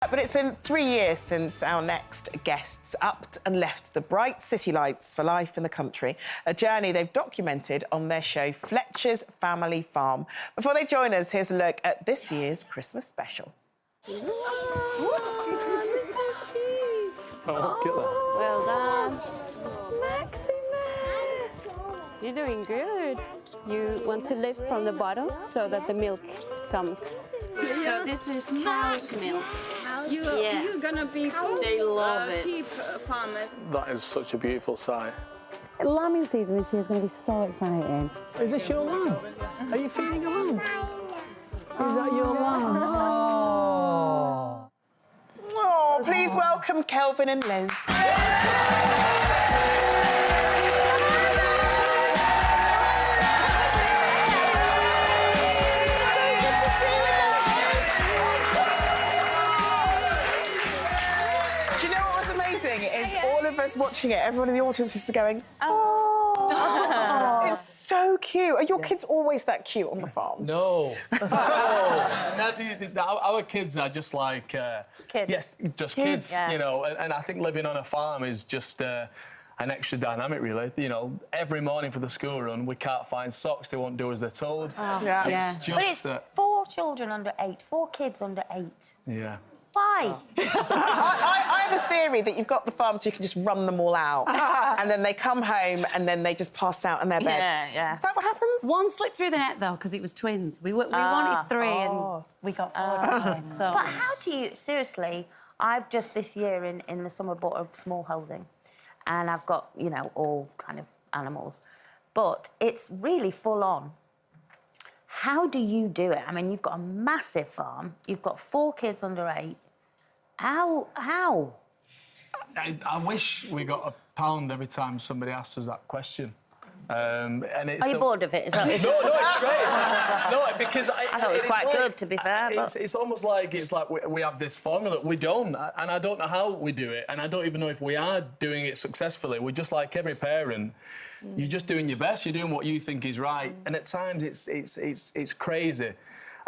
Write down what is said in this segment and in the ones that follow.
But it's been 3 years since our next guests upped and left the bright city lights for life in the country, a journey they've documented on their show Fletcher's Family Farm. Before they join us, here's a look at this year's Christmas special. Oh, get that. Well done. Maximus! You're doing good. You want to lift from the bottom so that the milk comes. So this is cow's milk. You're gonna be They love it. sheep farmer. That is such a beautiful sight. Lambing season this year is going to be so exciting. Is this your lamb? Are you feeding a lamb? Is that your lamb? Oh. Oh, please welcome Kelvin and Liz. Do you know what was amazing? Is all of us watching it, everyone in the audience is going, oh. It's so cute. Are your kids always that cute on the farm? No. Our kids are just like... Kids. Yes, just kids, yeah. you know, and I think living on a farm is just an extra dynamic, really. You know, every morning for the school run, we can't find socks, they won't do as they're told. Yeah. It's just But it's that... 4 children under 8, 4 kids under 8. Yeah. Why? I have a theory that you've got the farm so you can just run them all out and then they come home and then they just pass out in their beds. Yeah. Is that what happens? One slipped through the net, though, because it was twins. We wanted 3 and we got 4. So. But how do you... Seriously, I've just this year in the summer bought a small holding and I've got, you know, all kind of animals. But it's really full on. How do you do it? I mean, you've got a massive farm. You've got 4 kids under 8. How? I wish we got £1 every time somebody asked us that question. And it's Are you bored of it? Is that No, it's great. No, because I thought it was quite good, to be fair. But... It's almost like we have this formula. We don't, and I don't know how we do it, and I don't even know if we are doing it successfully. We're just like every parent. You're just doing your best. You're doing what you think is right, and at times it's crazy.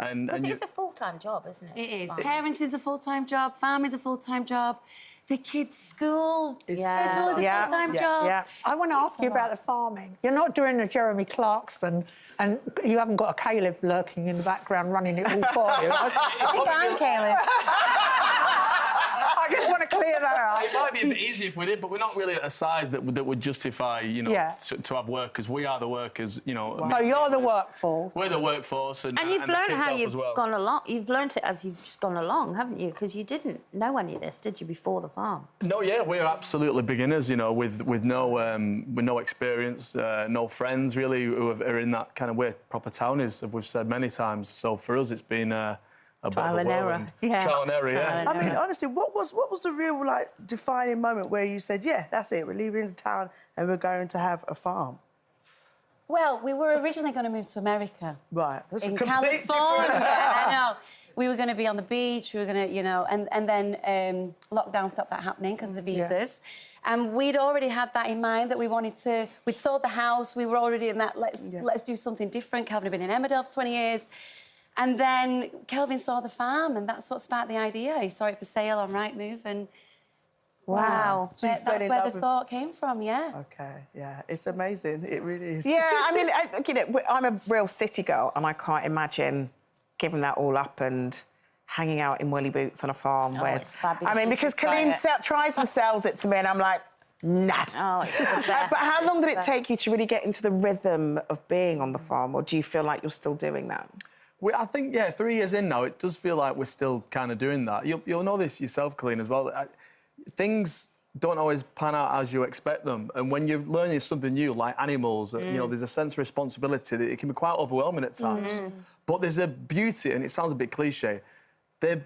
And it's a full-time job, isn't it? It is. Parenting's a full-time job, farming's a full-time job, the kids' school schedule is a full-time job. Yeah. I want to ask you about the farming. You're not doing a Jeremy Clarkson and you haven't got a Caleb lurking in the background running it all for you. I think I'm Caleb. I just want to clear that out. It might be a bit easier if we did, but we're not really at a size that would justify, you know, to have workers. We are the workers, you know. So you're the workforce. We're the workforce, and you've the learned kids how help you've as well. gone along. You've learned it as you've just gone along, haven't you? Because you didn't know any of this, did you, before the farm? No, yeah, we're absolutely beginners, you know, with no experience, no friends really who are in that kind of way. Proper townies, as we've said many times. So for us, it's been a bit Trial of a and error. whirlwind. Yeah. Trial and error, yeah. I mean, honestly, what was the real, like, defining moment where you said, yeah, that's it, we're leaving the town and we're going to have a farm? Well, we were originally going to move to America. Right. That's in a complete California. different... I know. We were going to be on the beach, we were going to, you know, and then lockdown stopped that happening because of the visas. And we'd already had that in mind, that we wanted to... We'd sold the house, we were already in that, let's do something different. Kelvin had been in Emmerdale for 20 years. And then Kelvin saw the farm, and that's what sparked the idea. He saw it for sale on Rightmove, and... Wow. So you that's fell in where love the thought came from, yeah. OK, yeah, it's amazing. It really is. Yeah, I mean, you know, I'm a real city girl and I can't imagine giving that all up and hanging out in woolly boots on a farm. It's fabulous. I mean, because Colleen tries and sells it to me and I'm like, nah. Oh, it's the best. But how long did it take you to really get into the rhythm of being on the farm, or do you feel like you're still doing that? I think, yeah, 3 years in now, it does feel like we're still kind of doing that. You'll know this yourself, Colleen, as well. Things don't always pan out as you expect them. And when you're learning something new, like animals, you know, there's a sense of responsibility that it can be quite overwhelming at times. But there's a beauty, and it sounds a bit cliche, they're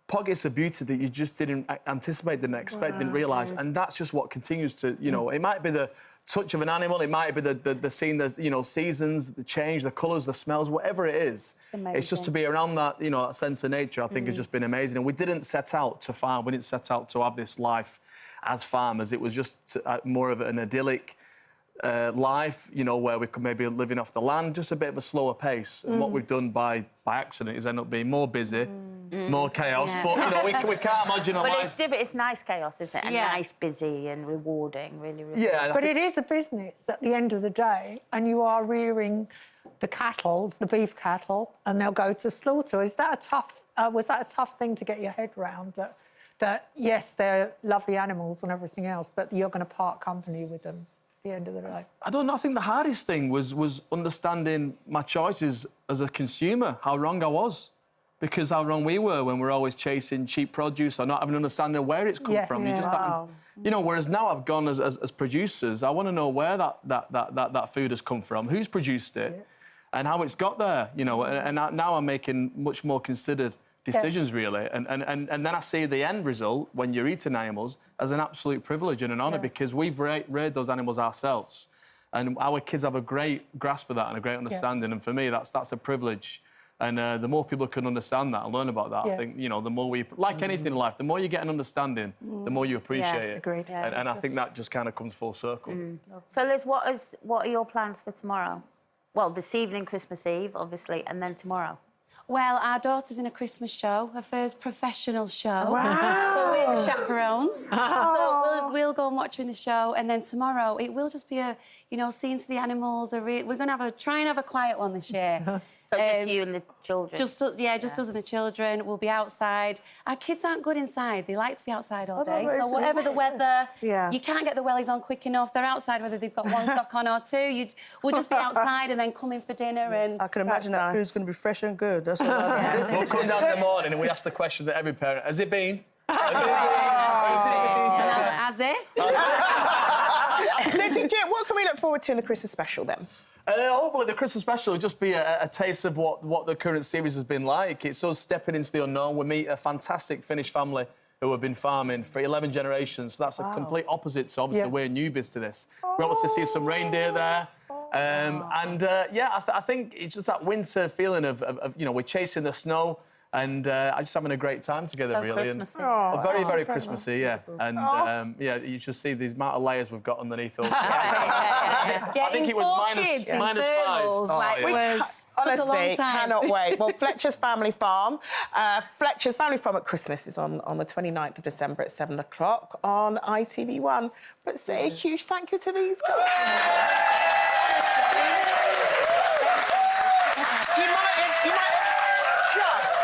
pockets of beauty that you just didn't anticipate, didn't expect, didn't realise, and that's just what continues to, you know, it might be the touch of an animal, it might be the scene, the, you know, seasons, the change, the colours, the smells, whatever it is. It's just to be around that, you know, that sense of nature, I think has just been amazing. And we didn't set out to farm, we didn't set out to have this life as farmers. It was just more of an idyllic life, you know, where we could maybe living off the land, just a bit of a slower pace. And what we've done by accident is end up being more busy, more chaos. Yeah. But, you know, we can't imagine a But life... it's nice chaos, isn't it? And Yeah. nice, busy and rewarding, really, really. Yeah, But it is a business at the end of the day, and you are rearing the cattle, the beef cattle, and they'll go to slaughter. Is that a tough? Was that a tough thing to get your head round? That yes, they're lovely animals and everything else, but you're going to part company with them at the end of the day. I don't know. I think the hardest thing was understanding my choices as a consumer, how wrong I was. Because how wrong we were when we're always chasing cheap produce or not having an understanding of where it's come from. Yeah. You just haven't, you know, whereas now I've gone as producers, I want to know where that food has come from, who's produced it, and how it's got there, you know. And now I'm making much more considered decisions, really. And then I see the end result, when you're eating animals, as an absolute privilege and an honour because we've reared those animals ourselves. And our kids have a great grasp of that and a great understanding. And for me, that's a privilege. And the more people can understand that and learn about that, I think, you know, the more we... Like anything in life, the more you get an understanding, the more you appreciate it. Agreed. Yeah, and I think that just kind of comes full circle. So, Liz, what are your plans for tomorrow? Well, this evening, Christmas Eve, obviously, and then tomorrow. Well, our daughter's in a Christmas show, her first professional show. Wow. So we're the chaperones. So we'll go and watch her in the show, and then tomorrow it will just be a, you know, seeing to the animals. We're going to try and have a quiet one this year. So just you and the children? Just us and the children. We'll be outside. Our kids aren't good inside. They like to be outside all day. So whatever the weather, you can't get the wellies on quick enough. They're outside whether they've got one sock on or two. We'll just be outside and then come in for dinner. And I can imagine that food's going to be fresh and good. That's what I We'll come down in the morning and we ask the question that every parent... Has it been? Has it been? So, what can we look forward to in the Christmas special, then? Hopefully the Christmas special will just be a taste of what the current series has been like. It's us stepping into the unknown. We meet a fantastic Finnish family who have been farming for 11 generations. So that's a complete opposite to, obviously, we're newbies to this. We're able to see some reindeer there. I think it's just that winter feeling of you know, we're chasing the snow and just having a great time together, So really. Christmassy. And very, very Christmassy, yeah. And you should see these amount of layers we've got underneath all. I think it was minus 5. Honestly, a long time. cannot wait. Well, Fletcher's Family Farm at Christmas is on the 29th of December at 7 o'clock on ITV1. But say a huge thank you to these guys. You might just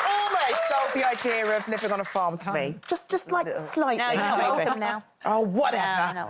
almost sold the idea of living on a farm to me. Just like slightly. No, you're not welcome now. Oh, whatever. No,